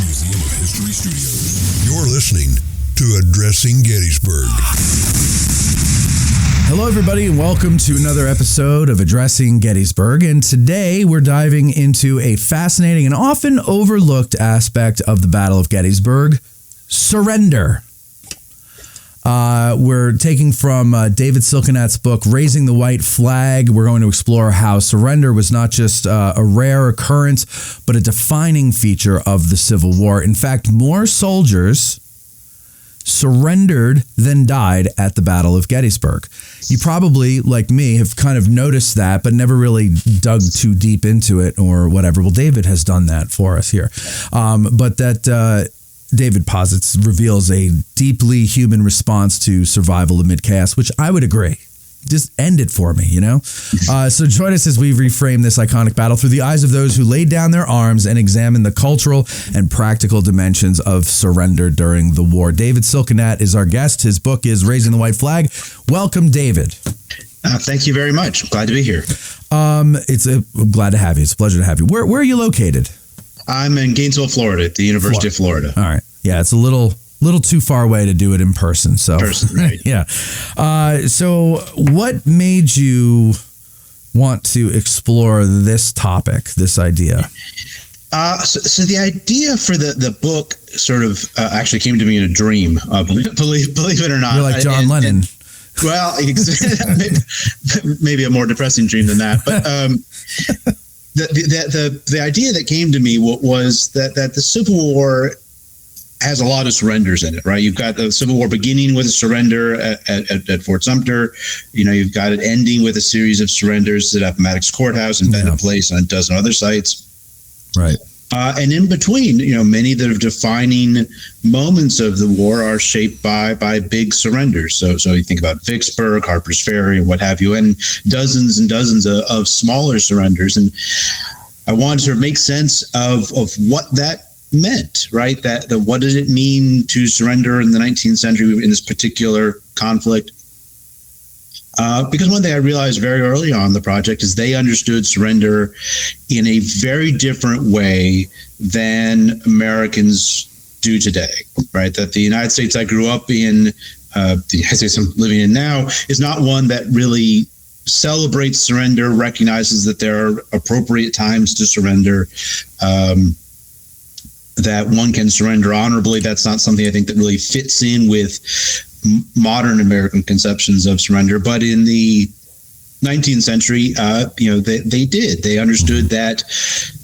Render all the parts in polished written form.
Museum of History Studios. You're listening to Addressing Gettysburg. Hello, everybody, and welcome to another episode of Addressing Gettysburg. And today we're diving into a fascinating and often overlooked aspect of the Battle of Gettysburg, surrender. We're taking from David Silkenat's book, Raising the White Flag. We're going to explore how surrender was not just a rare occurrence, but a defining feature of the Civil War. In fact, more soldiers surrendered than died at the Battle of Gettysburg. You probably, like me, have kind of noticed that, but never really dug too deep into it or whatever. Well, David has done that for us here. But that David posits reveals a deeply human response to survival amid chaos, which I would agree. Just end it for me, you know? So join us as we reframe this iconic battle through the eyes of those who laid down their arms and examine the cultural and practical dimensions of surrender during the war. David Silkenat is our guest. His book is Raising the White Flag. Welcome, David. Thank you very much. Glad to be here. I'm glad to have you. It's a pleasure to have you. Where are you located? I'm in Gainesville, Florida, at the University of Florida. All right. Yeah, it's a little too far away to do it in person. So, right. Yeah. So what made you want to explore this topic, this idea? So the idea for the book sort of actually came to me in a dream. Believe it or not. You're like John Lennon. Well, maybe a more depressing dream than that. But the idea that came to me was that the Civil War has a lot of surrenders in it, right? You've got the Civil War beginning with a surrender at Fort Sumter. You know, you've got it ending with a series of surrenders at Appomattox Courthouse and Bennett Place and a dozen other sites. Right. And in between, you know, many of the defining moments of the war are shaped by big surrenders. So you think about Vicksburg, Harper's Ferry, and what have you, and dozens of smaller surrenders. And I wanted to sort of make sense of what that meant, right? That what did it mean to surrender in the 19th century in this particular conflict? Because one thing I realized very early on in the project is they understood surrender in a very different way than Americans do today, right? That the United States I grew up in, the United States I'm living in now, is not one that really celebrates surrender, recognizes that there are appropriate times to surrender, that one can surrender honorably. That's not something I think that really fits in with modern American conceptions of surrender. But in the 19th century, they did. They understood that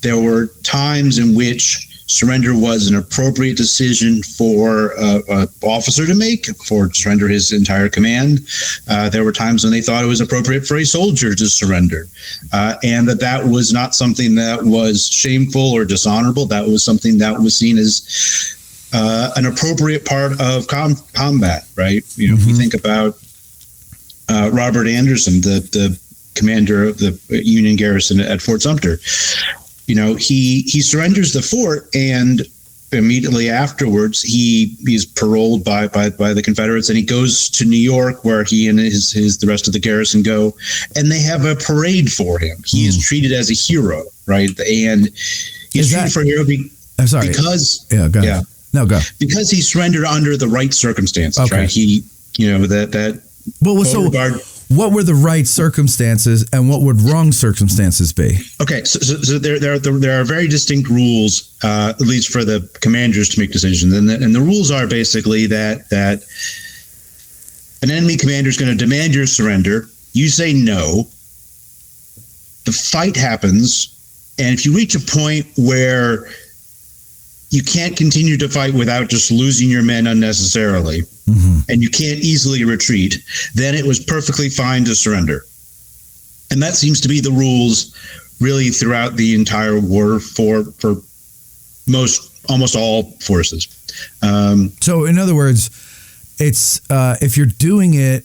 there were times in which surrender was an appropriate decision for an officer to make, for to surrender his entire command. There were times when they thought it was appropriate for a soldier to surrender, and that was not something that was shameful or dishonorable. That was something that was seen as an appropriate part of combat, right? You know, if we think about Robert Anderson, the commander of the Union garrison at Fort Sumter, you know, he surrenders the fort, and immediately afterwards he is paroled by the Confederates, and he goes to New York, where he and the rest of the garrison go, and they have a parade for him. He is treated as a hero, right? And he's treated for a hero I'm sorry. Because go ahead. No, go. Because he surrendered under the right circumstances, okay. Right? He, you know, that. Well, so what were the right circumstances, and what would wrong circumstances be? Okay, so there are very distinct rules, at least for the commanders to make decisions, and the rules are basically that an enemy commander is going to demand your surrender. You say no. The fight happens, and if you reach a point where you can't continue to fight without just losing your men unnecessarily, and you can't easily retreat, then it was perfectly fine to surrender. And that seems to be the rules really throughout the entire war for almost all forces. So in other words, it's if you're doing it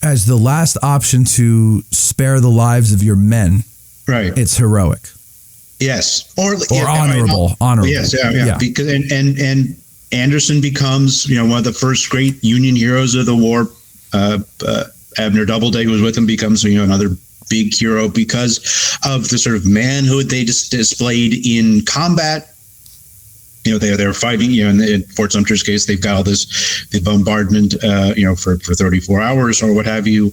as the last option to spare the lives of your men, right, it's heroic. Yes, or honorable. Honorable. Yes, yeah. Because and Anderson becomes, you know, one of the first great Union heroes of the war. Abner Doubleday, who was with him, becomes, you know, another big hero because of the sort of manhood they just displayed in combat, they're fighting, in Fort Sumter's case, they've got all the bombardment, for 34 hours or what have you.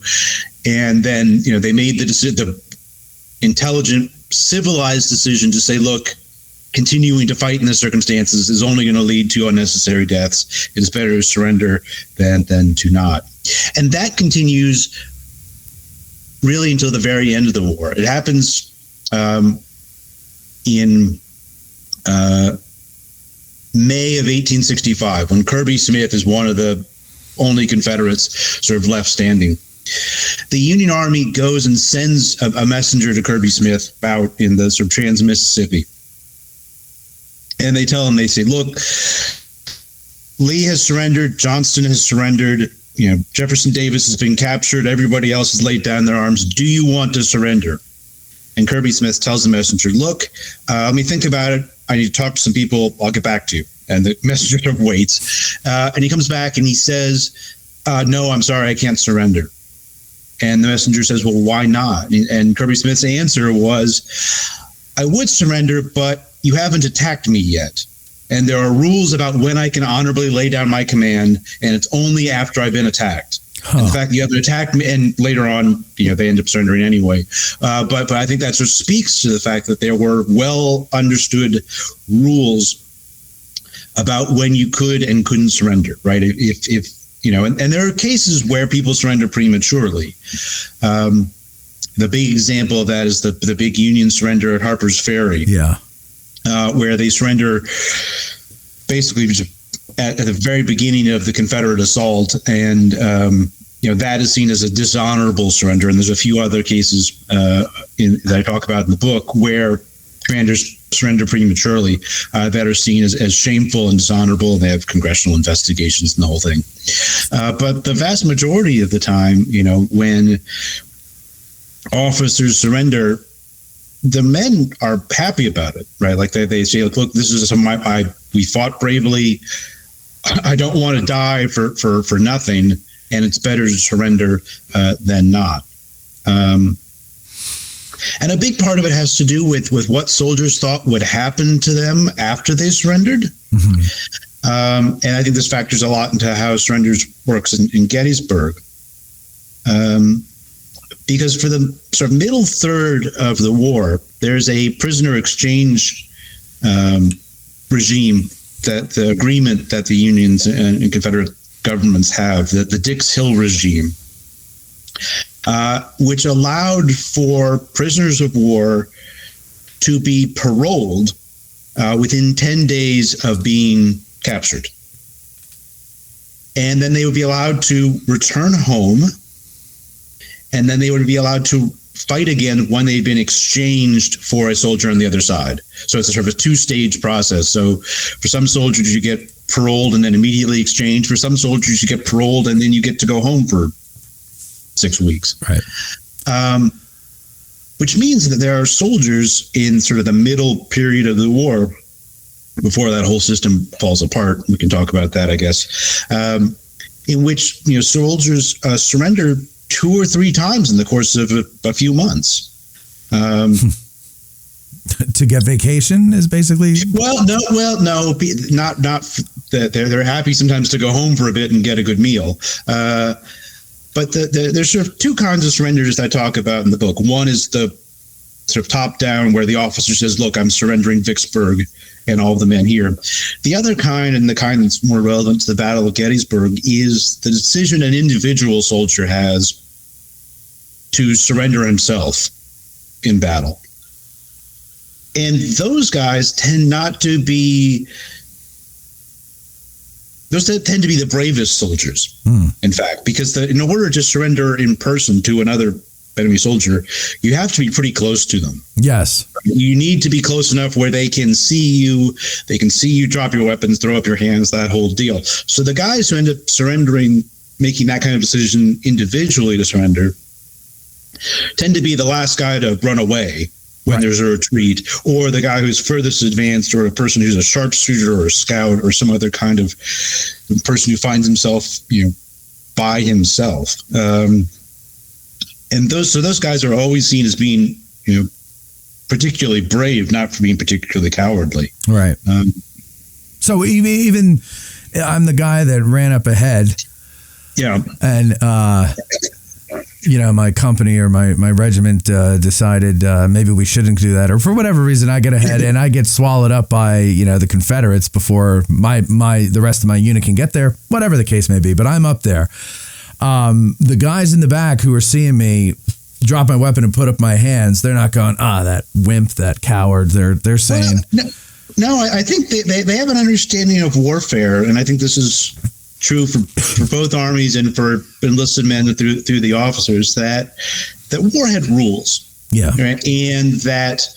And then, they made the intelligent, civilized decision to say, look, continuing to fight in the circumstances is only going to lead to unnecessary deaths. It is better to surrender than to not. And that continues really until the very end of the war. It happens in May of 1865, when Kirby Smith is one of the only Confederates sort of left standing. The Union Army goes and sends a messenger to Kirby Smith out in the sort of trans-Mississippi. And they tell him, they say, look, Lee has surrendered, Johnston has surrendered, Jefferson Davis has been captured, everybody else has laid down their arms. Do you want to surrender? And Kirby Smith tells the messenger, look, let me think about it. I need to talk to some people. I'll get back to you. And the messenger sort of waits. And he comes back and he says, no, I'm sorry, I can't surrender. And the messenger says, well, why not? And Kirby Smith's answer was, I would surrender, but you haven't attacked me yet. And there are rules about when I can honorably lay down my command, and it's only after I've been attacked. Huh. In fact, you haven't attacked me, and later on, they end up surrendering anyway. But I think that sort of speaks to the fact that there were well understood rules about when you could and couldn't surrender, right? If and there are cases where people surrender prematurely. The big example of that is the big Union surrender at Harper's Ferry. Yeah. Where they surrender basically at the very beginning of the Confederate assault, and that is seen as a dishonorable surrender. And there's a few other cases that I talk about in the book where commanders surrender prematurely that are seen as shameful and dishonorable, and they have congressional investigations and the whole thing. But the vast majority of the time, when officers surrender, the men are happy about it, right? Like they say, look, this is we fought bravely. I don't want to die for nothing, and it's better to surrender than not. And a big part of it has to do with what soldiers thought would happen to them after they surrendered. Mm-hmm. And I think this factors a lot into how surrenders works in Gettysburg. Because for the sort of middle third of the war, there's a prisoner exchange regime, that the agreement that the Unions and Confederate governments have, the Dix Hill regime, which allowed for prisoners of war to be paroled within 10 days of being captured. And then they would be allowed to return home, and then they would be allowed to fight again when they'd been exchanged for a soldier on the other side. So it's a sort of a two-stage process. So for some soldiers, you get paroled and then immediately exchanged. For some soldiers, you get paroled and then you get to go home for 6 weeks. Right. Which means that there are soldiers in sort of the middle period of the war, before that whole system falls apart. We can talk about that, I guess, in which soldiers surrender 2 or 3 times in the course of a few months. To get vacation is basically no, not that they're happy sometimes to go home for a bit and get a good meal. But there's sort of 2 kinds of surrenders that I talk about in the book. One is the sort of top down, where the officer says, "Look, I'm surrendering Vicksburg and all the men here." The other kind, and the kind that's more relevant to the Battle of Gettysburg, is the decision an individual soldier has to surrender himself in battle. And those guys tend to be the bravest soldiers, in fact, because in order to surrender in person to another enemy soldier, you have to be pretty close to them. Yes. You need to be close enough where they can see you drop your weapons, throw up your hands, that whole deal. So the guys who end up surrendering, making that kind of decision individually to surrender, tend to be the last guy to run away when there's a retreat, or the guy who's furthest advanced, or a person who's a sharpshooter or a scout or some other kind of person who finds himself, by himself. And those guys are always seen as being, particularly brave, not for being particularly cowardly. Right. So even I'm the guy that ran up ahead. Yeah. And, my company or my regiment decided maybe we shouldn't do that. Or for whatever reason, I get ahead and I get swallowed up by, the Confederates before the rest of my unit can get there, whatever the case may be. But I'm up there. The guys in the back who are seeing me drop my weapon and put up my hands, they're not going, that wimp, that coward. They're saying... No, I think they have an understanding of warfare, and I think this is true for both armies and for enlisted men through the officers, that war had rules. Yeah. Right? And that,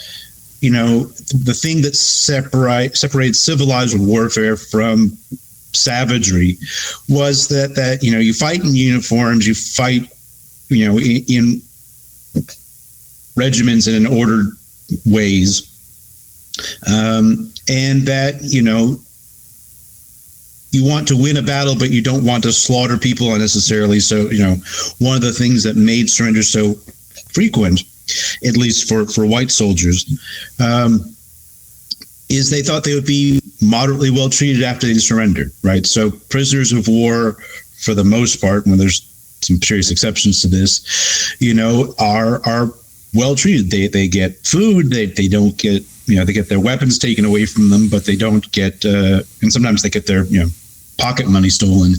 the thing that separates civilized warfare from savagery was that you fight in uniforms, you fight, in regiments and in ordered ways. And that, you want to win a battle, but you don't want to slaughter people unnecessarily. So, one of the things that made surrender so frequent, at least for white soldiers, is they thought they would be moderately well treated after they surrendered, right? So prisoners of war, for the most part, when there's some serious exceptions to this, are well treated. They get food. They don't get, they get their weapons taken away from them, but they don't get, and sometimes they get their, pocket money stolen.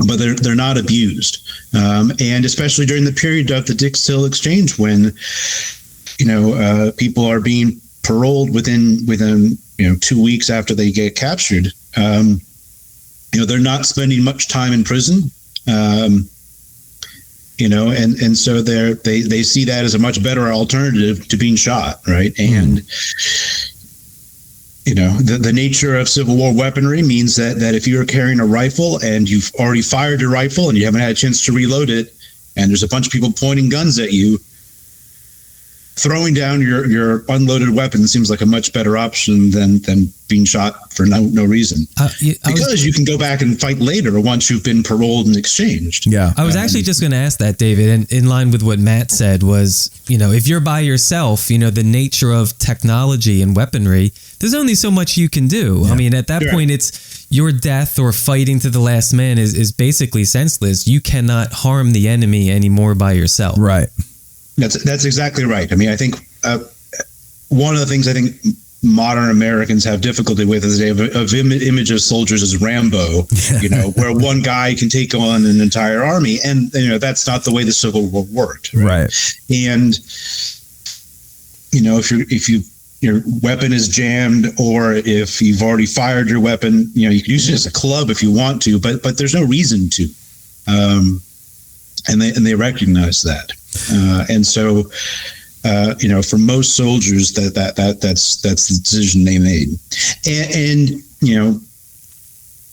But they're not abused. And especially during the period of the Dix-Hill Exchange, when, people are being paroled within 2 weeks after they get captured. They're not spending much time in prison. And so they see that as a much better alternative to being shot, right? And the nature of Civil War weaponry means that if you're carrying a rifle and you've already fired your rifle and you haven't had a chance to reload it, and there's a bunch of people pointing guns at you, throwing down your unloaded weapon seems like a much better option than being shot for no reason. Because you can go back and fight later once you've been paroled and exchanged. Yeah. I was actually just going to ask that, David, and in line with what Matt said was, if you're by yourself, the nature of technology and weaponry, there's only so much you can do. Yeah. I mean, at that point, it's your death or fighting to the last man is basically senseless. You cannot harm the enemy anymore by yourself. Right. That's exactly right. I mean, I think one of the things I think modern Americans have difficulty with is they have image of soldiers as Rambo, where one guy can take on an entire army, and that's not the way the Civil War worked. Right. And if your weapon is jammed, or if you've already fired your weapon, you can use it as a club if you want to, but there's no reason to, and they recognize that. And so, for most soldiers, that's the decision they made. And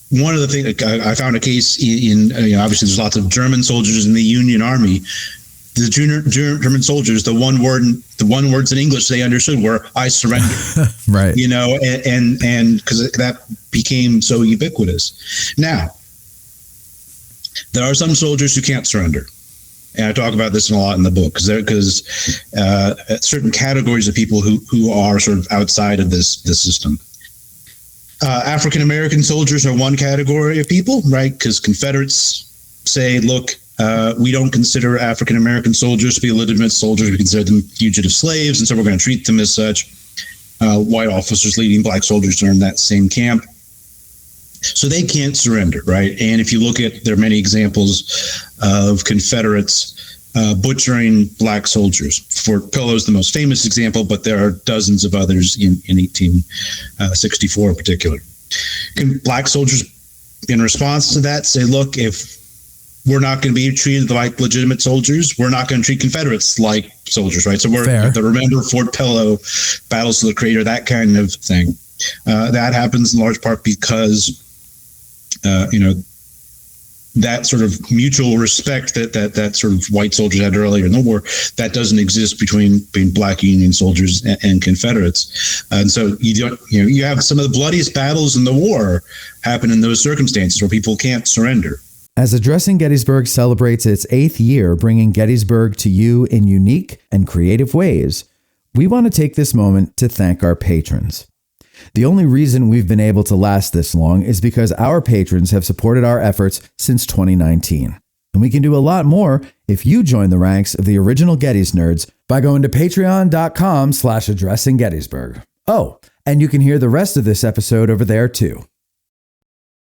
one of the things, I found a case in obviously there's lots of German soldiers in the Union Army. The German soldiers, the one words in English they understood were "I surrender." Right. And because that became so ubiquitous. Now, there are some soldiers who can't surrender. And I talk about this a lot in the book because certain categories of people who are sort of outside of this system. African American soldiers are one category of people, right? Because Confederates say, look, we don't consider African American soldiers to be legitimate soldiers. We consider them fugitive slaves, and so we're going to treat them as such. White officers leading black soldiers are in that same camp. So they can't surrender, right? And if you look at, there are many examples of Confederates butchering black soldiers. Fort Pillow is the most famous example, but there are dozens of others in 1864 in particular. Black soldiers, in response to that, say, look, if we're not going to be treated like legitimate soldiers, we're not going to treat Confederates like soldiers, right? So remember Fort Pillow, battles of the Crater, that kind of thing. That happens in large part because that sort of mutual respect that sort of white soldiers had earlier in the war, that doesn't exist between black Union soldiers and Confederates. And so you have some of the bloodiest battles in the war happen in those circumstances where people can't surrender. As Addressing Gettysburg celebrates its 8th year bringing Gettysburg to you in unique and creative ways, we want to take this moment to thank our patrons. The only reason we've been able to last this long is because our patrons have supported our efforts since 2019. And we can do a lot more if you join the ranks of the original Gettys nerds by going to patreon.com/addressinggettysburg. Oh, and you can hear the rest of this episode over there too.